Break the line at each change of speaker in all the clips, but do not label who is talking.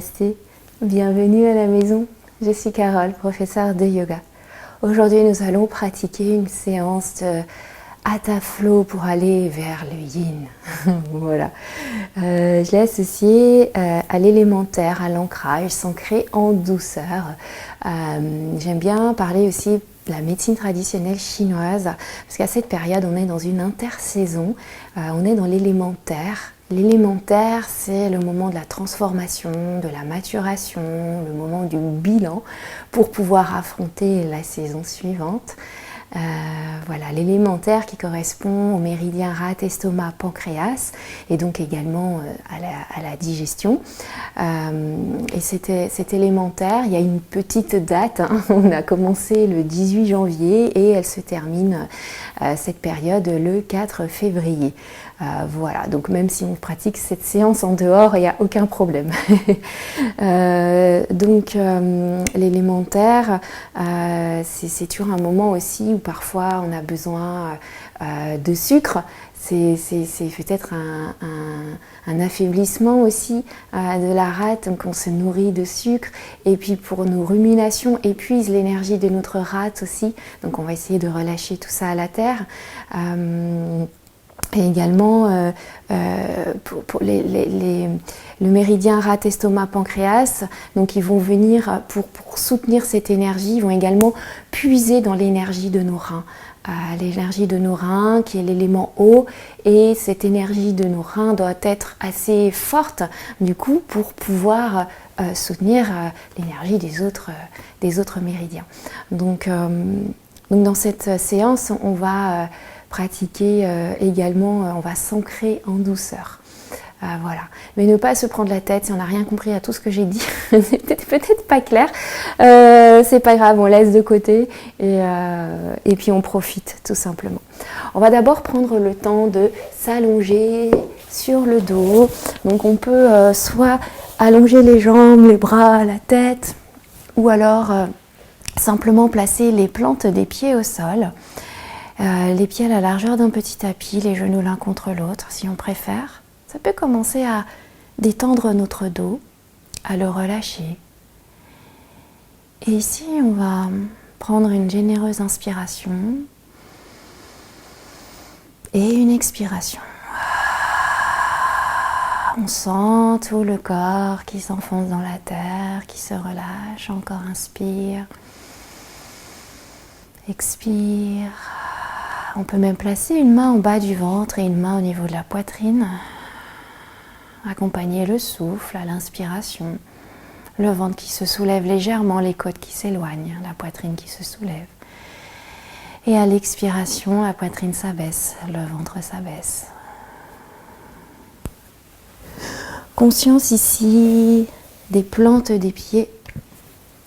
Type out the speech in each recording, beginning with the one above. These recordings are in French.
Namasté, bienvenue à la maison, je suis Carole, professeure de yoga. Aujourd'hui nous allons pratiquer une séance de Hatha Flow pour aller vers le yin. Voilà. Je l'ai associé à l'élémentaire, à l'ancrage, s'ancrer en douceur. J'aime bien parler aussi de la médecine traditionnelle chinoise, parce qu'à cette période on est dans une intersaison, on est dans l'élémentaire. L'élémentaire, c'est le moment de la transformation, de la maturation, le moment du bilan pour pouvoir affronter la saison suivante. Voilà, l'élémentaire qui correspond au méridien rate, estomac, pancréas et donc également à la digestion. Et cet élémentaire, il y a une petite date, hein, on a commencé le 18 janvier et elle se termine cette période le 4 février. Voilà, donc même si on pratique cette séance en dehors, il n'y a aucun problème. L'élémentaire, c'est toujours un moment aussi où parfois on a besoin de sucre. C'est peut-être un affaiblissement aussi de la rate, donc on se nourrit de sucre. Et puis pour nos ruminations, épuise l'énergie de notre rate aussi. Donc on va essayer de relâcher tout ça à la terre. Et également pour le méridien rate, estomac, pancréas, donc ils vont venir pour soutenir cette énergie, ils vont également puiser dans l'énergie de nos reins. L'énergie de nos reins qui est l'élément eau, et cette énergie de nos reins doit être assez forte du coup pour pouvoir soutenir l'énergie des autres méridiens. Donc dans cette séance on va pratiquer également, on va s'ancrer en douceur. Voilà. Mais ne pas se prendre la tête si on n'a rien compris à tout ce que j'ai dit. C'est peut-être pas clair. C'est pas grave, on laisse de côté et puis on profite tout simplement. On va d'abord prendre le temps de s'allonger sur le dos. Donc on peut soit allonger les jambes, les bras, la tête, ou alors simplement placer les plantes des pieds au sol. Les pieds à la largeur d'un petit tapis, les genoux l'un contre l'autre si on préfère. Ça peut commencer à détendre notre dos, à le relâcher. Et ici, on va prendre une généreuse inspiration et une expiration. On sent tout le corps qui s'enfonce dans la terre, qui se relâche. Encore inspire, expire. On peut même placer une main en bas du ventre et une main au niveau de la poitrine. Accompagner le souffle à l'inspiration. Le ventre qui se soulève légèrement, les côtes qui s'éloignent, la poitrine qui se soulève. Et à l'expiration, la poitrine s'abaisse, le ventre s'abaisse. Conscience ici des plantes des pieds,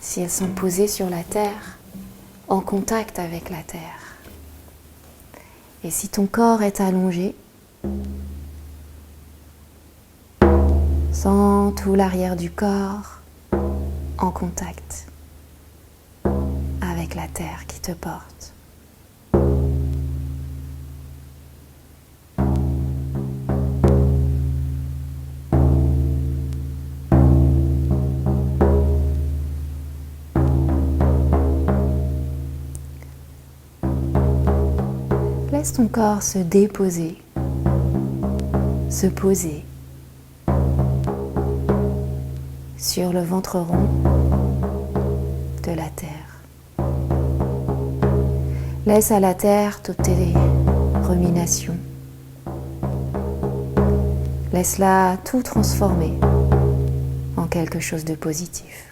si elles sont posées sur la terre, en contact avec la terre. Et si ton corps est allongé, sens tout l'arrière du corps en contact avec la terre qui te porte. Laisse ton corps se déposer, se poser sur le ventre rond de la terre. Laisse à la terre toutes tes ruminations. Laisse-la tout transformer en quelque chose de positif.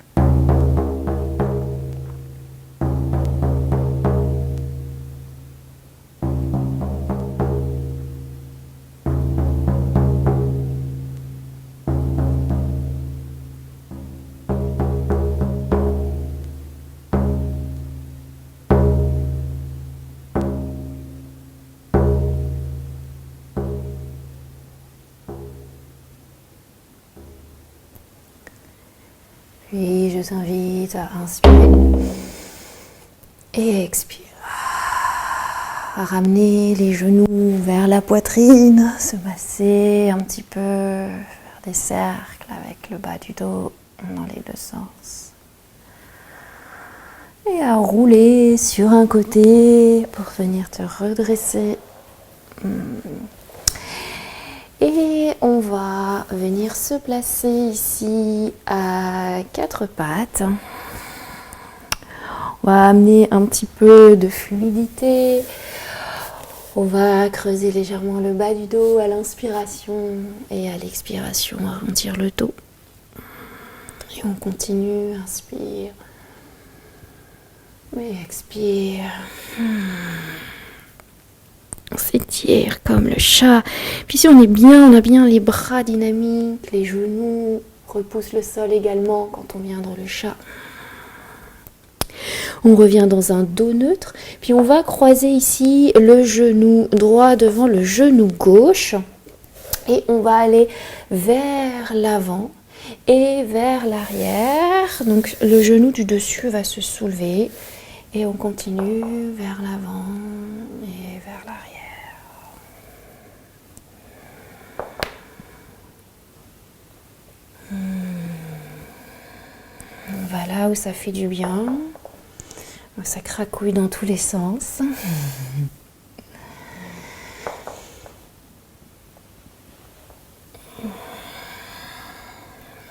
Puis je t'invite à inspirer et expire. À ramener les genoux vers la poitrine, se masser un petit peu, faire des cercles avec le bas du dos dans les deux sens. Et à rouler sur un côté pour venir te redresser. Et on va venir se placer ici à quatre pattes. On va amener un petit peu de fluidité. On va creuser légèrement le bas du dos à l'inspiration et à l'expiration, arrondir le dos. Et on continue, inspire. Et expire. On s'étire comme le chat. Puis si on est bien, on a bien les bras dynamiques, les genoux repoussent le sol également quand on vient dans le chat. On revient dans un dos neutre. Puis on va croiser ici le genou droit devant le genou gauche. Et on va aller vers l'avant et vers l'arrière. Donc le genou du dessus va se soulever. Et on continue vers l'avant et vers l'arrière. On va là où ça fait du bien. Ça cracouille dans tous les sens.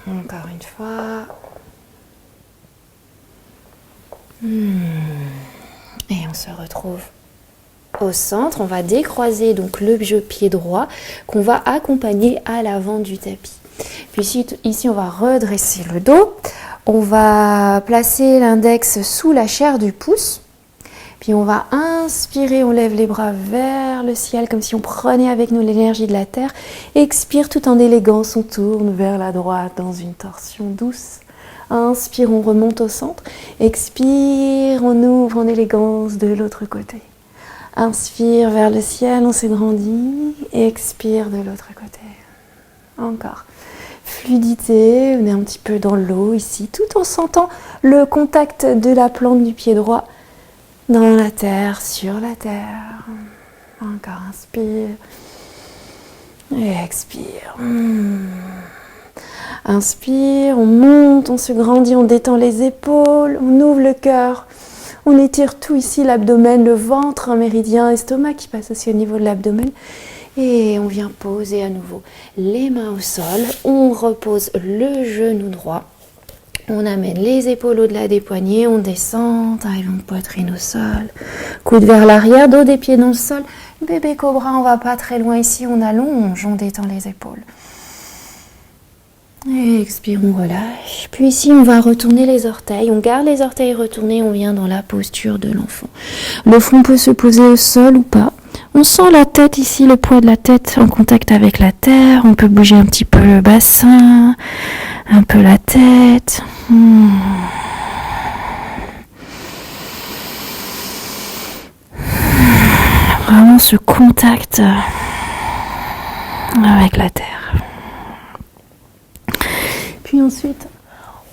Encore une fois. Et on se retrouve au centre. On va décroiser donc le pied droit qu'on va accompagner à l'avant du tapis. Puis ici, on va redresser le dos. On va placer l'index sous la chair du pouce. Puis on va inspirer, on lève les bras vers le ciel comme si on prenait avec nous l'énergie de la terre. Expire tout en élégance, on tourne vers la droite dans une torsion douce. Inspire, on remonte au centre. Expire, on ouvre en élégance de l'autre côté. Inspire vers le ciel, on s'agrandit. Expire de l'autre côté. Encore. Fluidité, on est un petit peu dans l'eau ici, tout en sentant le contact de la plante du pied droit dans la terre, sur la terre. Encore, inspire. Et expire. Inspire, on monte, on se grandit, on détend les épaules, on ouvre le cœur. On étire tout ici, l'abdomen, le ventre, un méridien, estomac qui passe aussi au niveau de l'abdomen. Et on vient poser à nouveau les mains au sol. On repose le genou droit. On amène les épaules au-delà des poignets. On descend, arrivons poitrine au sol. Coude vers l'arrière, dos des pieds dans le sol. Bébé cobra, on va pas très loin ici. On allonge, on détend les épaules. Et expire, on relâche. Puis ici, on va retourner les orteils. On garde les orteils retournés. On vient dans la posture de l'enfant. Le front peut se poser au sol ou pas. On sent la tête ici, le poids de la tête en contact avec la terre. On peut bouger un petit peu le bassin, un peu la tête. Vraiment ce contact avec la terre. Puis ensuite,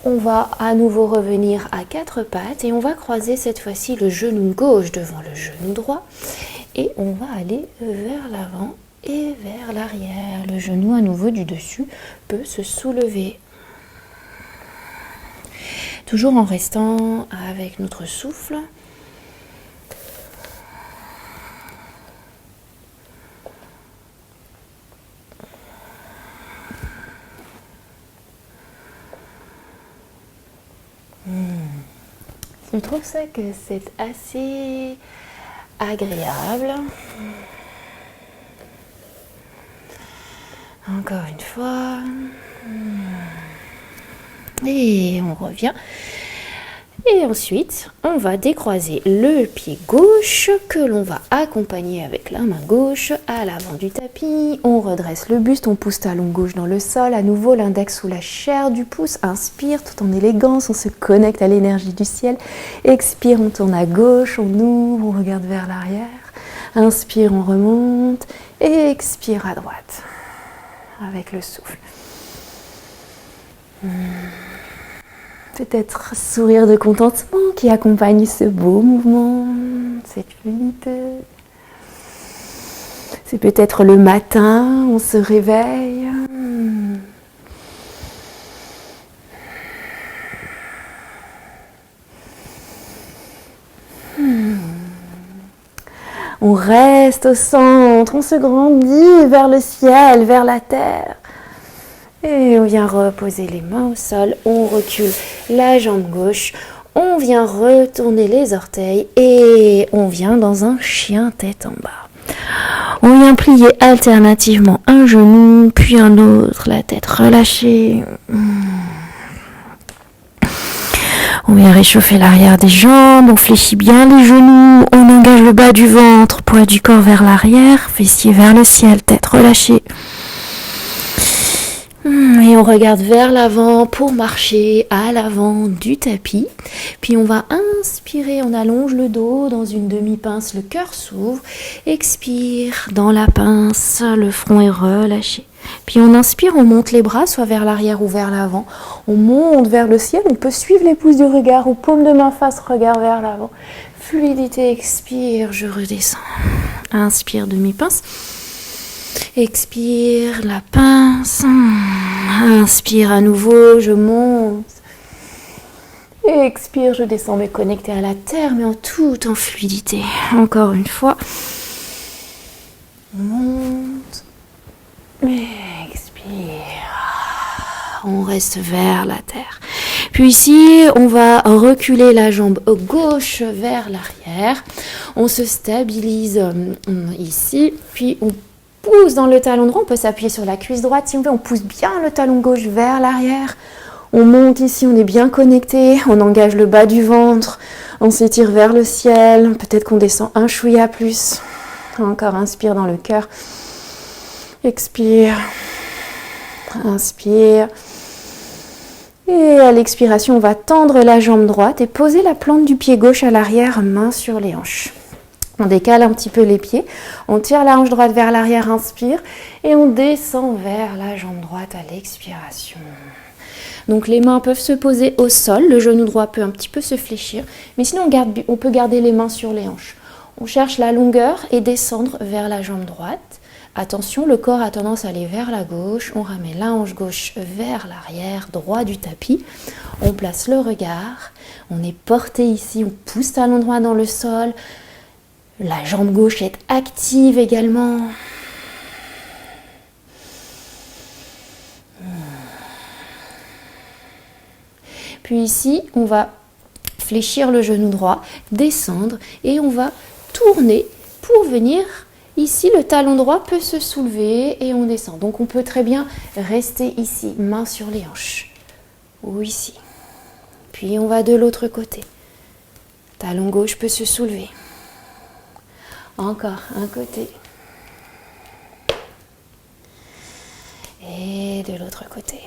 on va à nouveau revenir à quatre pattes et on va croiser cette fois-ci le genou gauche devant le genou droit. Et on va aller vers l'avant et vers l'arrière. Le genou à nouveau du dessus peut se soulever. Toujours en restant avec notre souffle. Je trouve ça que c'est assez agréable. Encore une fois. Et on revient. Et ensuite, on va décroiser le pied gauche que l'on va accompagner avec la main gauche à l'avant du tapis. On redresse le buste, on pousse talon gauche dans le sol. À nouveau, l'index sous la chair du pouce. Inspire tout en élégance, on se connecte à l'énergie du ciel. Expire, on tourne à gauche, on ouvre, on regarde vers l'arrière. Inspire, on remonte. Et expire à droite avec le souffle. Peut-être sourire de contentement qui accompagne ce beau mouvement, cette fluidité. C'est peut-être le matin, on se réveille. On reste au centre, on se grandit vers le ciel, vers la terre. Et on vient reposer les mains au sol, on recule la jambe gauche, on vient retourner les orteils et on vient dans un chien tête en bas. On vient plier alternativement un genou, puis un autre, la tête relâchée. On vient réchauffer l'arrière des jambes, on fléchit bien les genoux, on engage le bas du ventre, poids du corps vers l'arrière, fessiers vers le ciel, tête relâchée. Et on regarde vers l'avant pour marcher à l'avant du tapis. Puis on va inspirer, on allonge le dos dans une demi-pince, le cœur s'ouvre. Expire dans la pince, le front est relâché. Puis on inspire, on monte les bras, soit vers l'arrière ou vers l'avant. On monte vers le ciel, on peut suivre les pouces du regard ou paume de main face, regard vers l'avant. Fluidité, expire, je redescends. Inspire, demi-pince. Expire, la pince. Inspire à nouveau, je monte. Expire, je descends, mais connecté à la terre, mais tout en fluidité. Encore une fois. On monte. Expire. On reste vers la terre. Puis ici, on va reculer la jambe gauche vers l'arrière. On se stabilise ici, puis on pousse dans le talon droit, on peut s'appuyer sur la cuisse droite si on veut, on pousse bien le talon gauche vers l'arrière, on monte ici, on est bien connecté, on engage le bas du ventre, on s'étire vers le ciel, peut-être qu'on descend un chouïa plus, encore inspire dans le cœur, expire, inspire, et à l'expiration on va tendre la jambe droite et poser la plante du pied gauche à l'arrière, main sur les hanches. On décale un petit peu les pieds, on tire la hanche droite vers l'arrière, inspire, et on descend vers la jambe droite à l'expiration. Donc les mains peuvent se poser au sol, le genou droit peut un petit peu se fléchir, mais sinon on peut garder les mains sur les hanches. On cherche la longueur et descendre vers la jambe droite. Attention, le corps a tendance à aller vers la gauche, on ramène la hanche gauche vers l'arrière, droit du tapis. On place le regard, on est porté ici, on pousse talon droit dans le sol. La jambe gauche est active également. Puis ici, on va fléchir le genou droit, descendre et on va tourner pour venir. Ici, le talon droit peut se soulever et on descend. Donc, on peut très bien rester ici, main sur les hanches. Ou ici. Puis, on va de l'autre côté. Talon gauche peut se soulever. Encore un côté. Et de l'autre côté.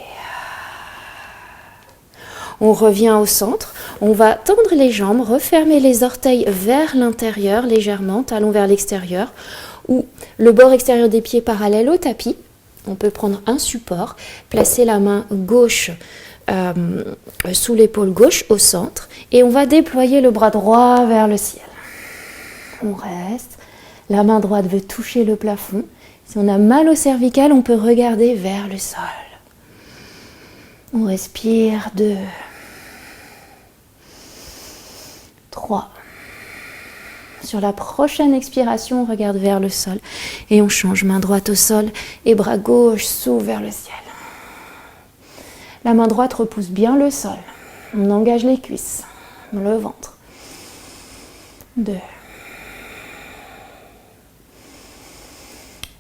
On revient au centre. On va tendre les jambes, refermer les orteils vers l'intérieur légèrement, talon vers l'extérieur, ou le bord extérieur des pieds parallèle au tapis. On peut prendre un support, placer la main gauche sous l'épaule gauche au centre et on va déployer le bras droit vers le ciel. On reste. La main droite veut toucher le plafond. Si on a mal au cervical, on peut regarder vers le sol. On respire 2, 3. Sur la prochaine expiration, on regarde vers le sol et on change main droite au sol et bras gauche s'ouvre vers le ciel. La main droite repousse bien le sol. On engage les cuisses, le ventre. 2,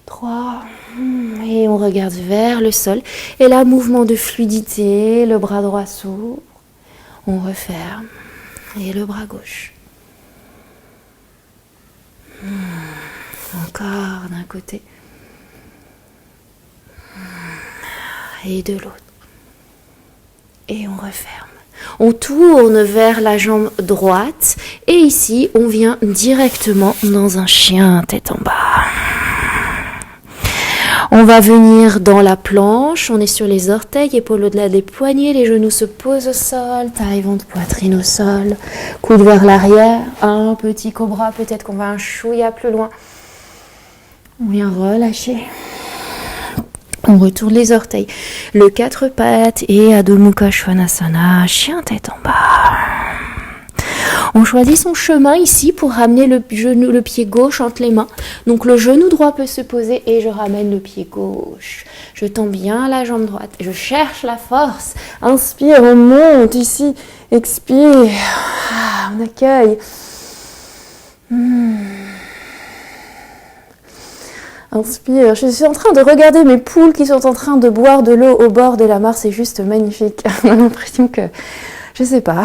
3, et on regarde vers le sol. Et là, mouvement de fluidité, le bras droit s'ouvre, on referme, et le bras gauche. Encore d'un côté, et de l'autre. Et on referme. On tourne vers la jambe droite, et ici, on vient directement dans un chien tête en bas. On va venir dans la planche, on est sur les orteils, épaules au-delà des poignets, les genoux se posent au sol, taille, ventre, poitrine au sol, coude vers l'arrière, un petit cobra, peut-être qu'on va un chouïa plus loin. On vient relâcher. On retourne les orteils, le 4 pattes et Adho Mukha Svanasana, chien tête en bas. On choisit son chemin ici pour ramener le genou, le pied gauche entre les mains. Donc le genou droit peut se poser et je ramène le pied gauche. Je tends bien la jambe droite. Je cherche la force. Inspire, on monte ici. Expire. On accueille. Inspire. Je suis en train de regarder mes poules qui sont en train de boire de l'eau au bord de la mare. C'est juste magnifique. On a l'impression que... Je sais pas.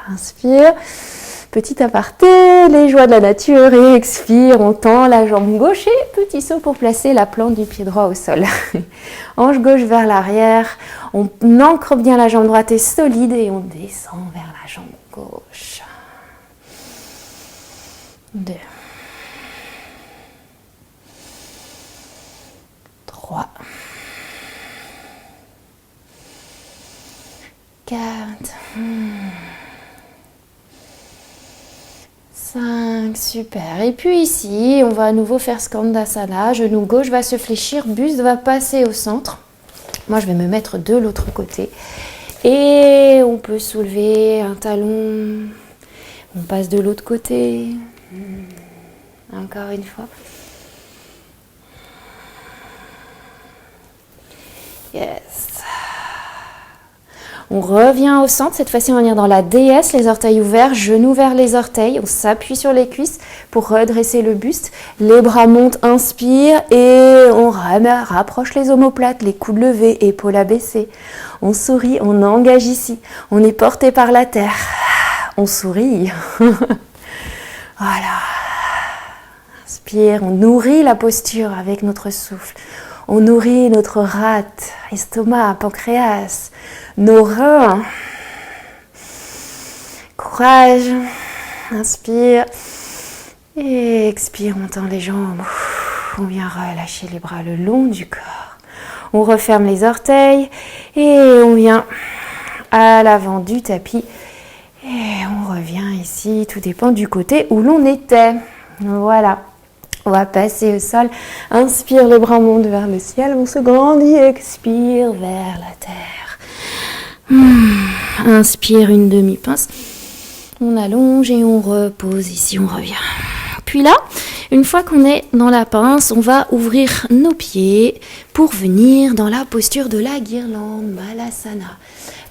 Inspire. Petit aparté, les joies de la nature. Et expire. On tend la jambe gauche et petit saut pour placer la plante du pied droit au sol. Hanche gauche vers l'arrière. On ancre bien la jambe droite et solide et on descend vers la jambe gauche. 2. 3. 4. 5. Super. Et puis ici, on va à nouveau faire Skandasana. Genou gauche va se fléchir, buste va passer au centre. Moi, je vais me mettre de l'autre côté. Et on peut soulever un talon. On passe de l'autre côté. Encore une fois. Yes. On revient au centre. Cette fois-ci, on va venir dans la déesse, les orteils ouverts, genoux vers les orteils. On s'appuie sur les cuisses pour redresser le buste. Les bras montent, inspire et on rapproche les omoplates, les coudes levés, épaules abaissées. On sourit, on engage ici. On est porté par la terre. On sourit. Voilà. Inspire, on nourrit la posture avec notre souffle. On nourrit notre rate, estomac, pancréas, nos reins. Courage. Inspire. Et expire, on tend les jambes. On vient relâcher les bras le long du corps. On referme les orteils et on vient à l'avant du tapis. Et on revient ici, tout dépend du côté où l'on était. Voilà. On va passer au sol. Inspire, les bras montent vers le ciel. On se grandit. Expire vers la terre. Inspire, une demi-pince. On allonge et on repose. Ici, on revient. Puis là, une fois qu'on est dans la pince, on va ouvrir nos pieds pour venir dans la posture de la guirlande, Malasana.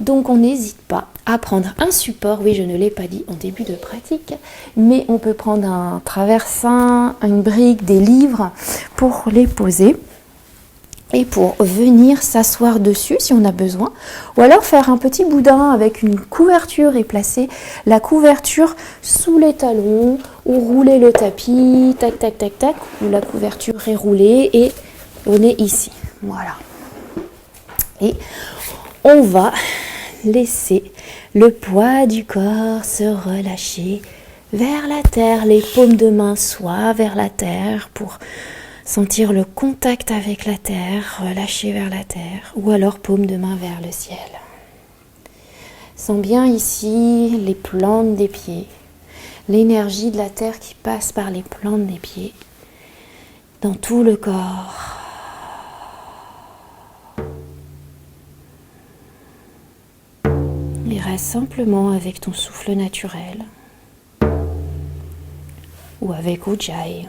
Donc, on n'hésite pas à prendre un support. Oui, je ne l'ai pas dit en début de pratique, mais on peut prendre un traversin, une brique, des livres pour les poser et pour venir s'asseoir dessus si on a besoin. Ou alors faire un petit boudin avec une couverture et placer la couverture sous les talons ou rouler le tapis, tac, tac, tac, tac, où la couverture est roulée et on est ici. Voilà. Et on va laisser le poids du corps se relâcher vers la terre, les paumes de main soient vers la terre pour sentir le contact avec la terre, relâcher vers la terre, ou alors paume de main vers le ciel. Sens bien ici les plantes des pieds, l'énergie de la terre qui passe par les plantes des pieds, dans tout le corps. Et reste simplement avec ton souffle naturel ou avec Ujjayi.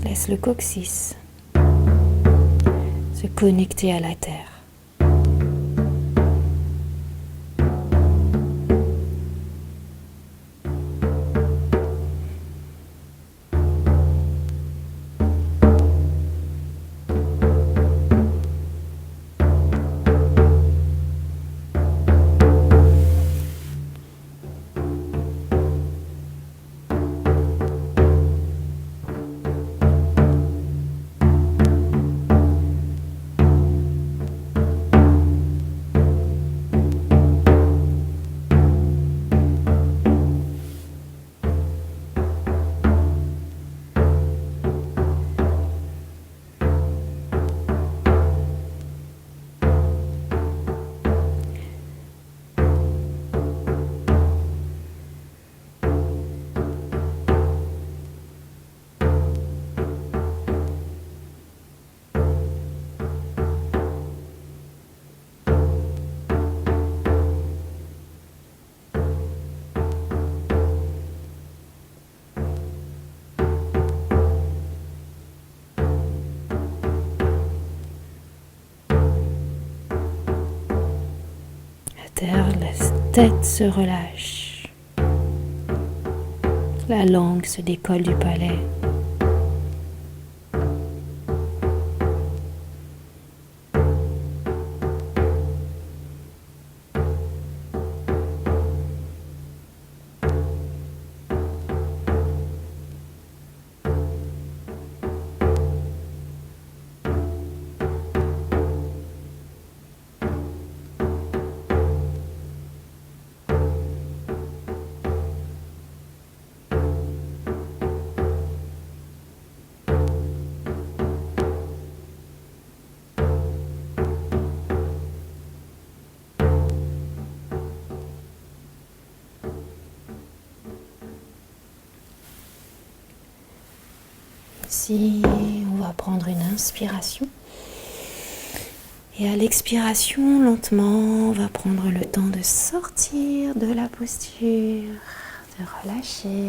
Laisse le coccyx se connecter à la terre. terre, la tête se relâche. La langue se décolle du palais. Ici, on va prendre une inspiration. Et à l'expiration, lentement, on va prendre le temps de sortir de la posture, de relâcher,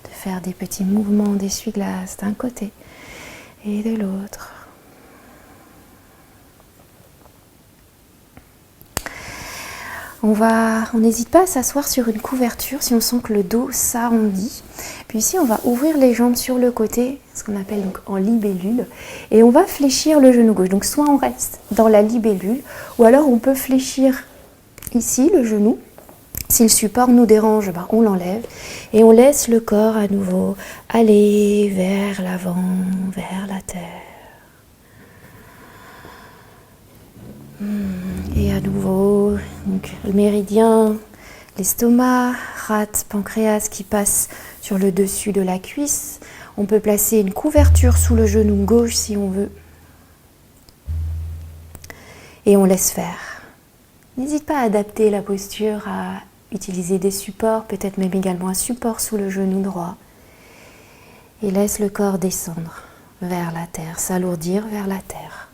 de faire des petits mouvements d'essuie-glace d'un côté et de l'autre. On n'hésite pas à s'asseoir sur une couverture si on sent que le dos s'arrondit. Puis ici, on va ouvrir les jambes sur le côté, ce qu'on appelle donc en libellule, et on va fléchir le genou gauche. Donc soit on reste dans la libellule, ou alors on peut fléchir ici le genou. Si le support nous dérange, on l'enlève et on laisse le corps à nouveau aller vers l'avant, vers la terre. Et à nouveau, donc, le méridien, l'estomac, rate, pancréas qui passe sur le dessus de la cuisse. On peut placer une couverture sous le genou gauche si on veut. Et on laisse faire. N'hésite pas à adapter la posture, à utiliser des supports, peut-être même également un support sous le genou droit. Et laisse le corps descendre vers la terre, s'alourdir vers la terre.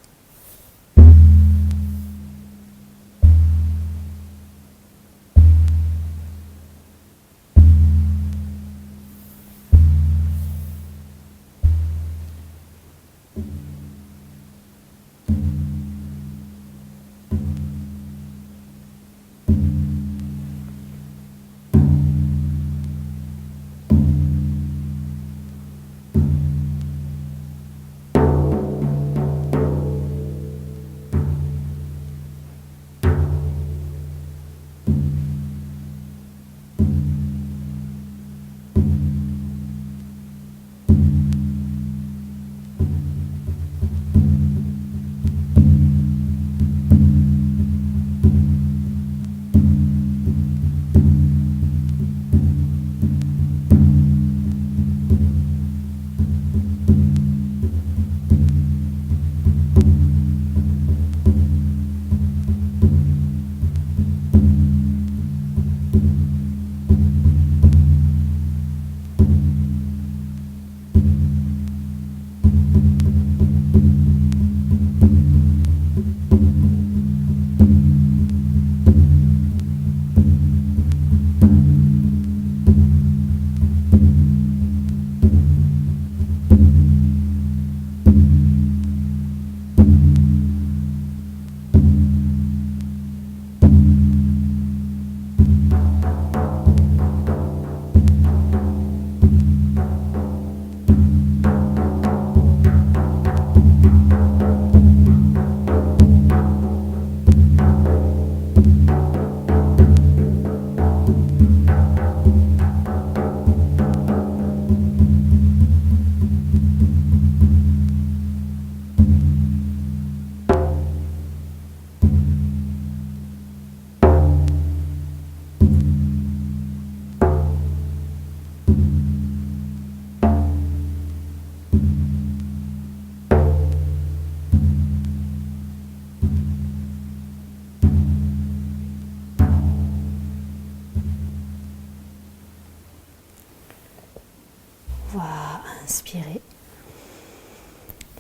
On va inspirer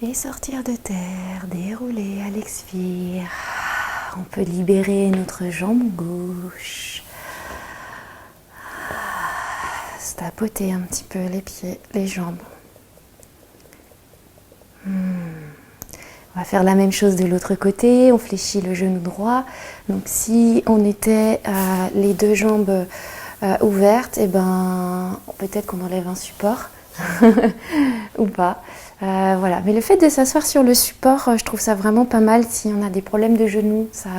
et sortir de terre, dérouler à l'expire. On peut libérer notre jambe gauche, se tapoter un petit peu les pieds, les jambes. On va faire la même chose de l'autre côté, on fléchit le genou droit. Donc si on était les deux jambes ouvertes, et ben peut-être qu'on enlève un support ou pas. Voilà. Mais le fait de s'asseoir sur le support, je trouve ça vraiment pas mal si on a des problèmes de genoux. Ça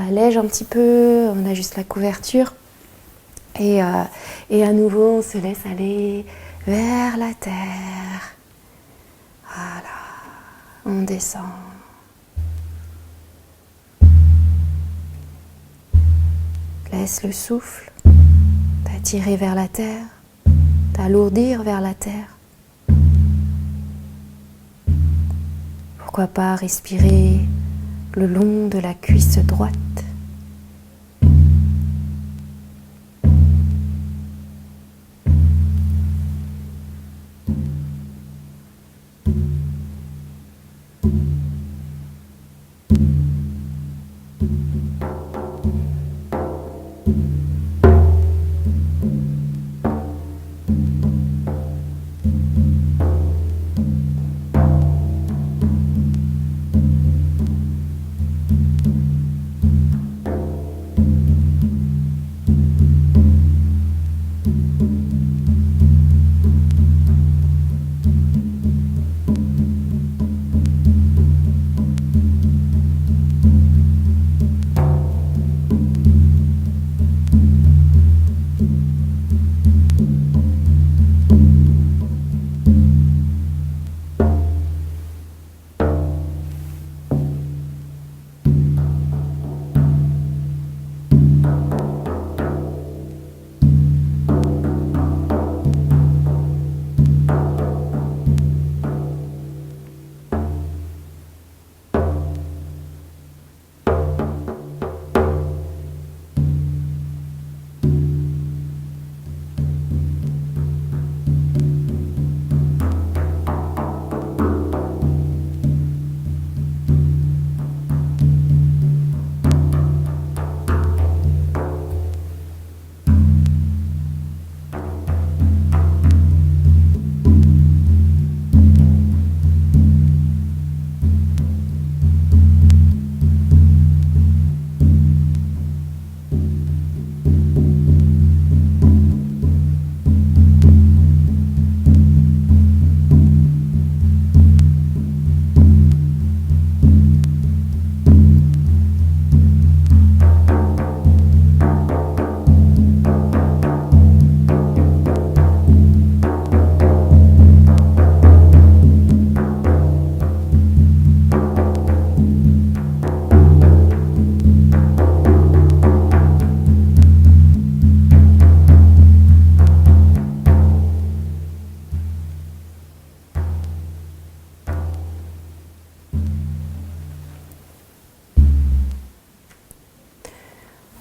allège un petit peu, on a juste la couverture. Et à nouveau, on se laisse aller vers la terre. Voilà. On descend. Laisse le souffle t'attirer vers la terre, t'alourdir vers la terre. Pourquoi pas respirer le long de la cuisse droite.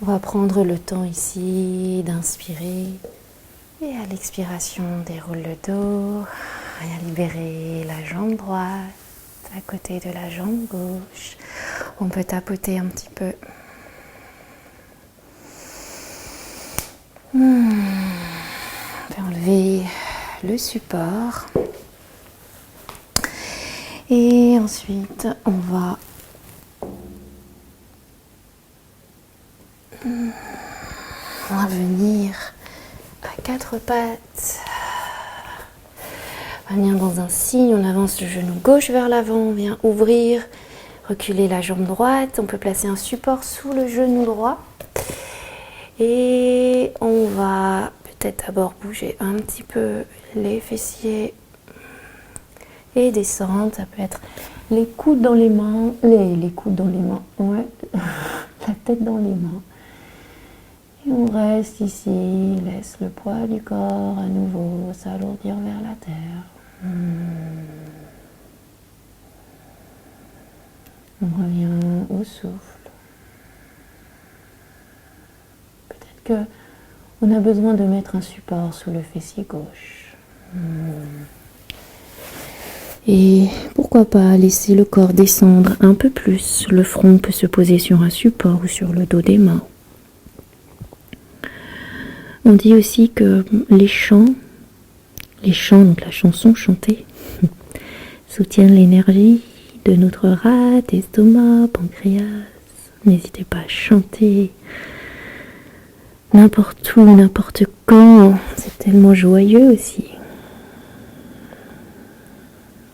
On va prendre le temps ici d'inspirer et à l'expiration, déroule le dos et à libérer la jambe droite à côté de la jambe gauche. On peut tapoter un petit peu. On peut enlever le support. Et ensuite, on va venir à quatre pattes. On va venir dans un signe, on avance le genou gauche vers l'avant, on vient ouvrir, reculer la jambe droite. On peut placer un support sous le genou droit. Et on va peut-être d'abord bouger un petit peu les fessiers et descendre. Ça peut être les coudes dans les mains, les coudes dans les mains, ouais, la tête dans les mains. Et on reste ici, laisse le poids du corps à nouveau s'alourdir vers la terre. On revient au souffle. Peut-être qu'on a besoin de mettre un support sous le fessier gauche. Et pourquoi pas laisser le corps descendre un peu plus. Le front peut se poser sur un support ou sur le dos des mains. On dit aussi que les chants, donc la chanson chantée, soutiennent l'énergie de notre rate, estomac, pancréas. N'hésitez pas à chanter n'importe où, n'importe quand. C'est tellement joyeux aussi.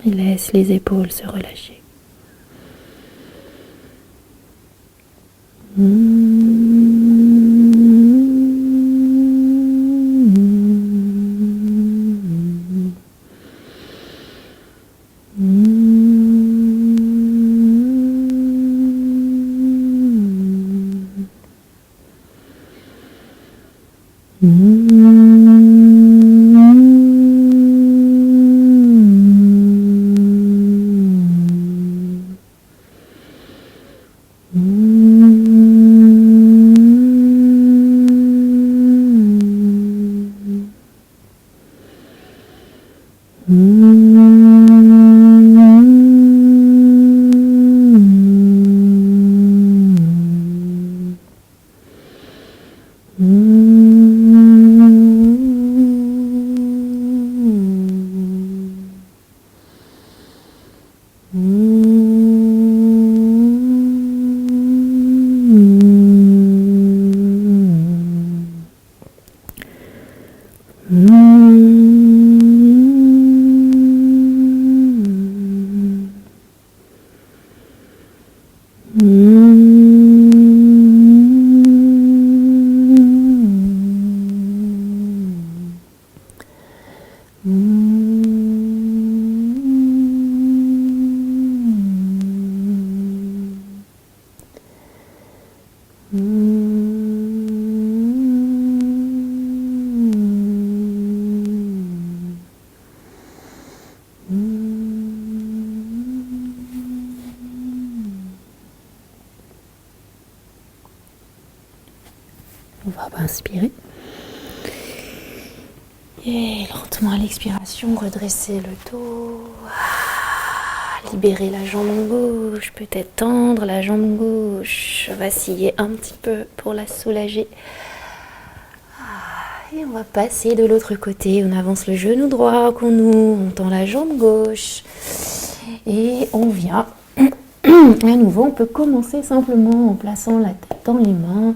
Et laisse les épaules se relâcher. On va inspirer. Et lentement à l'expiration, redresser le dos. Libérer la jambe gauche, peut-être tendre la jambe gauche. Vaciller un petit peu pour la soulager. Et on va passer de l'autre côté. On avance le genou droit qu'on nous, on tend la jambe gauche. Et on vient. À nouveau, on peut commencer simplement en plaçant la tête dans les mains.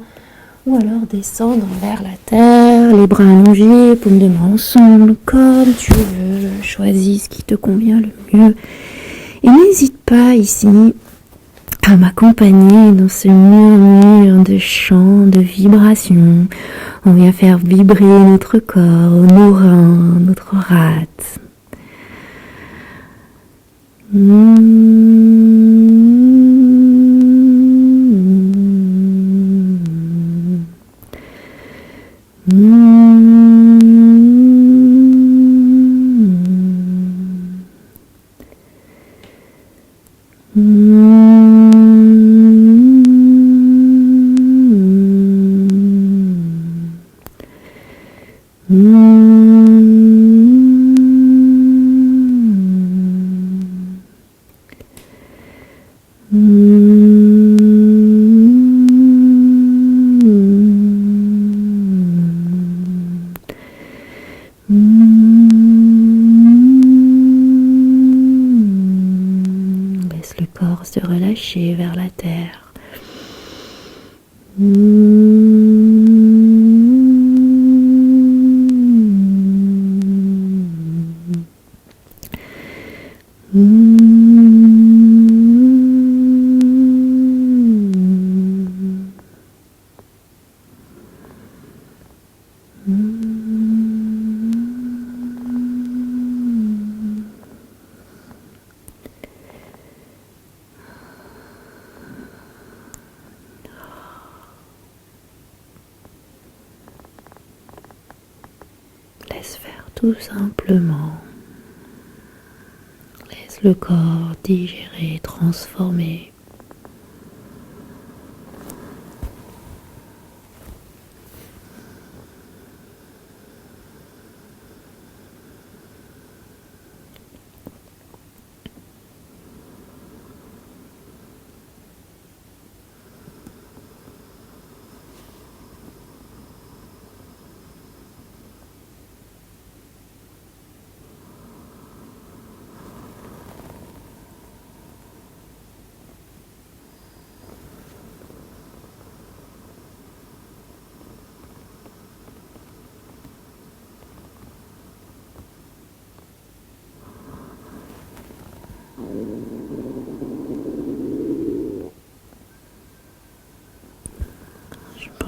Ou alors descendre vers la terre, les bras allongés, paumes de main ensemble, comme tu veux. Choisis ce qui te convient le mieux. Et n'hésite pas ici à m'accompagner dans ce murmure de chant, de vibration. On vient faire vibrer notre corps, nos reins, notre rate. Laisse le corps se relâcher vers la terre. Laisse faire tout simplement. Laisse le corps digérer, transformer.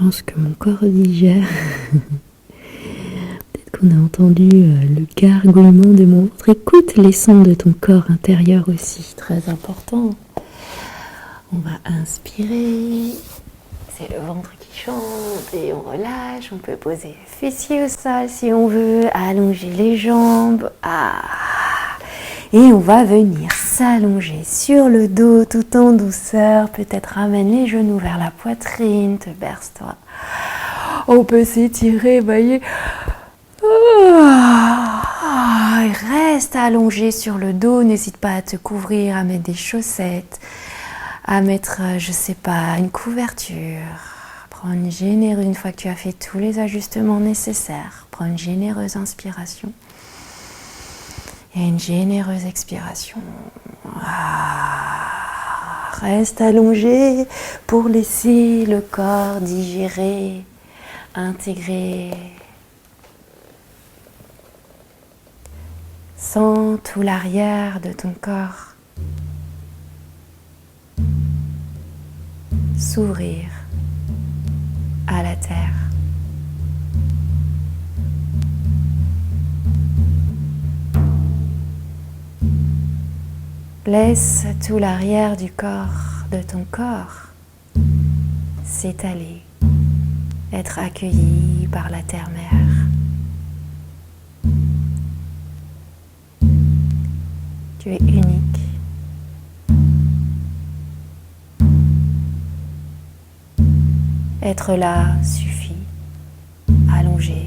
pense que mon corps digère. Peut-être qu'on a entendu le gargouillement de mon ventre. Écoute les sons de ton corps intérieur aussi, très important. On va inspirer. C'est le ventre qui chante et on relâche. On peut poser les fessiers au sol si on veut. Allonger les jambes. Et on va venir s'allonger sur le dos tout en douceur. Peut-être ramène les genoux vers la poitrine. Te berce-toi. On peut s'étirer, voyez. Reste allongé sur le dos. N'hésite pas à te couvrir, à mettre des chaussettes, à mettre, je sais pas, une couverture. Prends une fois que tu as fait tous les ajustements nécessaires. Prends une généreuse inspiration. Et une généreuse expiration. Reste allongé pour laisser le corps digérer, intégrer. Sens tout l'arrière de ton corps s'ouvrir à la terre. Laisse tout l'arrière du corps, de ton corps, s'étaler, être accueilli par la terre-mère. Tu es unique. Être là suffit, allongé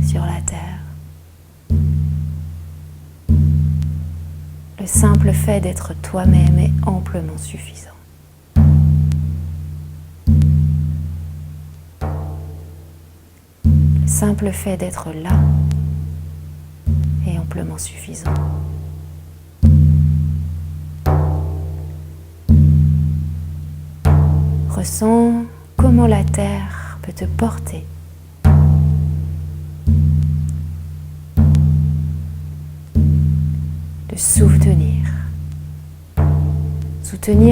sur la terre. Le simple fait d'être toi-même est amplement suffisant. Le simple fait d'être là est amplement suffisant. Ressens comment la terre peut te porter. De soutenir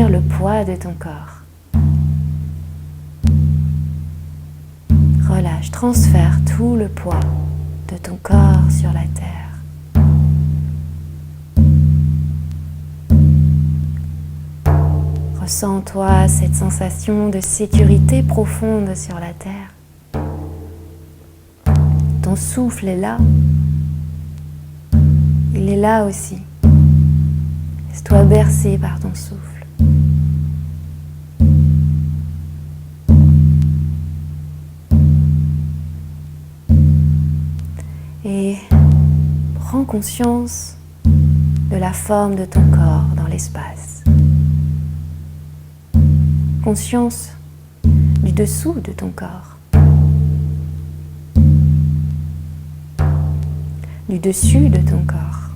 le poids de ton corps. Relâche, transfère tout le poids de ton corps sur la terre. Ressens-toi cette sensation de sécurité profonde sur la terre. Ton souffle est là. Il est là aussi. Laisse-toi bercer par ton souffle. Et prends conscience de la forme de ton corps dans l'espace. Conscience du dessous de ton corps. Du dessus de ton corps.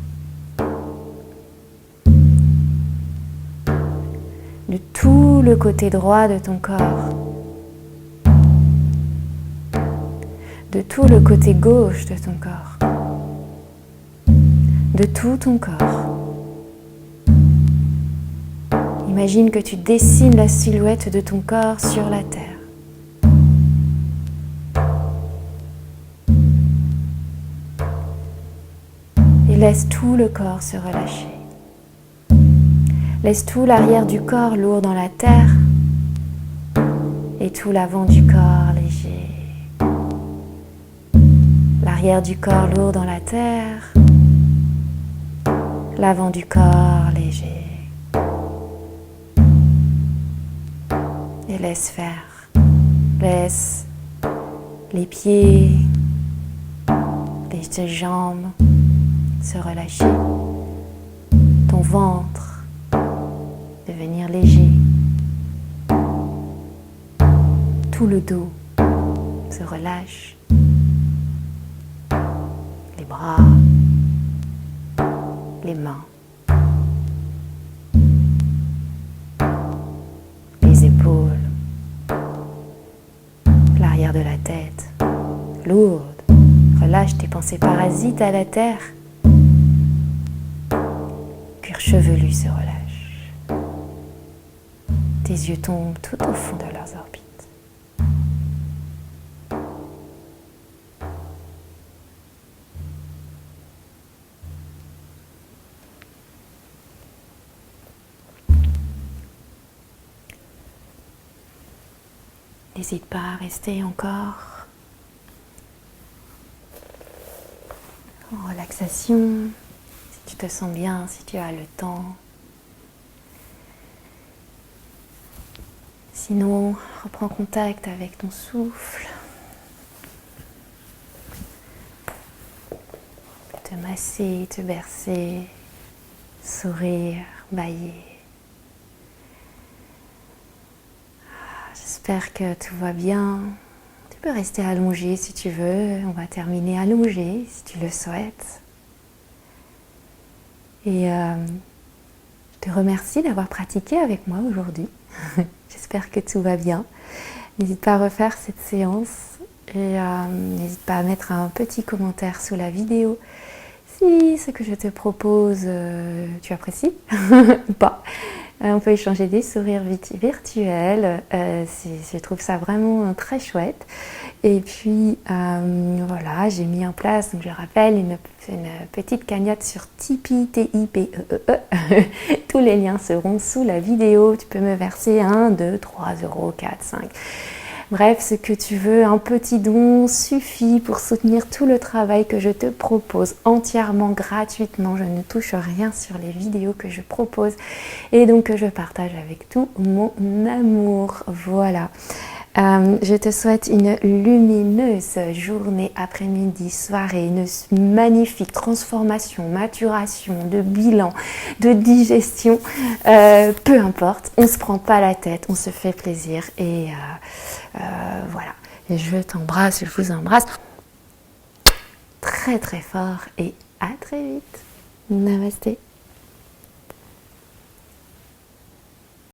De tout le côté droit de ton corps. De tout le côté gauche de ton corps. De tout ton corps. Imagine que tu dessines la silhouette de ton corps sur la terre. Et laisse tout le corps se relâcher. Laisse tout l'arrière du corps lourd dans la terre et tout l'avant du corps léger. L'arrière du corps lourd dans la terre, l'avant du corps léger. Et laisse faire. Laisse les pieds, les jambes se relâcher. Ton ventre devenir léger. Tout le dos se relâche. Les bras, les mains, les épaules, l'arrière de la tête, lourde. Relâche tes pensées parasites à la terre. Cuir chevelu se relâche. Tes yeux tombent tout au fond de leurs orbites.
N'hésite pas à rester encore en relaxation, si tu te sens bien, si tu as le temps. Sinon, reprends contact avec ton souffle. Te masser, te bercer, sourire, bâiller. J'espère que tout va bien. Tu peux rester allongé si tu veux. On va terminer allongé si tu le souhaites. Et je te remercie d'avoir pratiqué avec moi aujourd'hui. J'espère que tout va bien. N'hésite pas à refaire cette séance et n'hésite pas à mettre un petit commentaire sous la vidéo si ce que je te propose tu apprécies ou pas. On peut échanger des sourires virtuels, je trouve ça vraiment très chouette. Et puis voilà, j'ai mis en place, donc je rappelle, une petite cagnotte sur Tipeee, T-I-P-E-E-E. Tous les liens seront sous la vidéo. Tu peux me verser 1, 2, 3 euros, 4, 5. Bref, ce que tu veux, un petit don suffit pour soutenir tout le travail que je te propose entièrement gratuitement. Je ne touche rien sur les vidéos que je propose et donc que je partage avec tout mon amour. Voilà. Je te souhaite une lumineuse journée, après-midi, soirée, une magnifique transformation, maturation, de bilan, de digestion, peu importe, on ne se prend pas la tête, on se fait plaisir et voilà. Et je t'embrasse, je vous embrasse très très fort et à très vite. Namasté.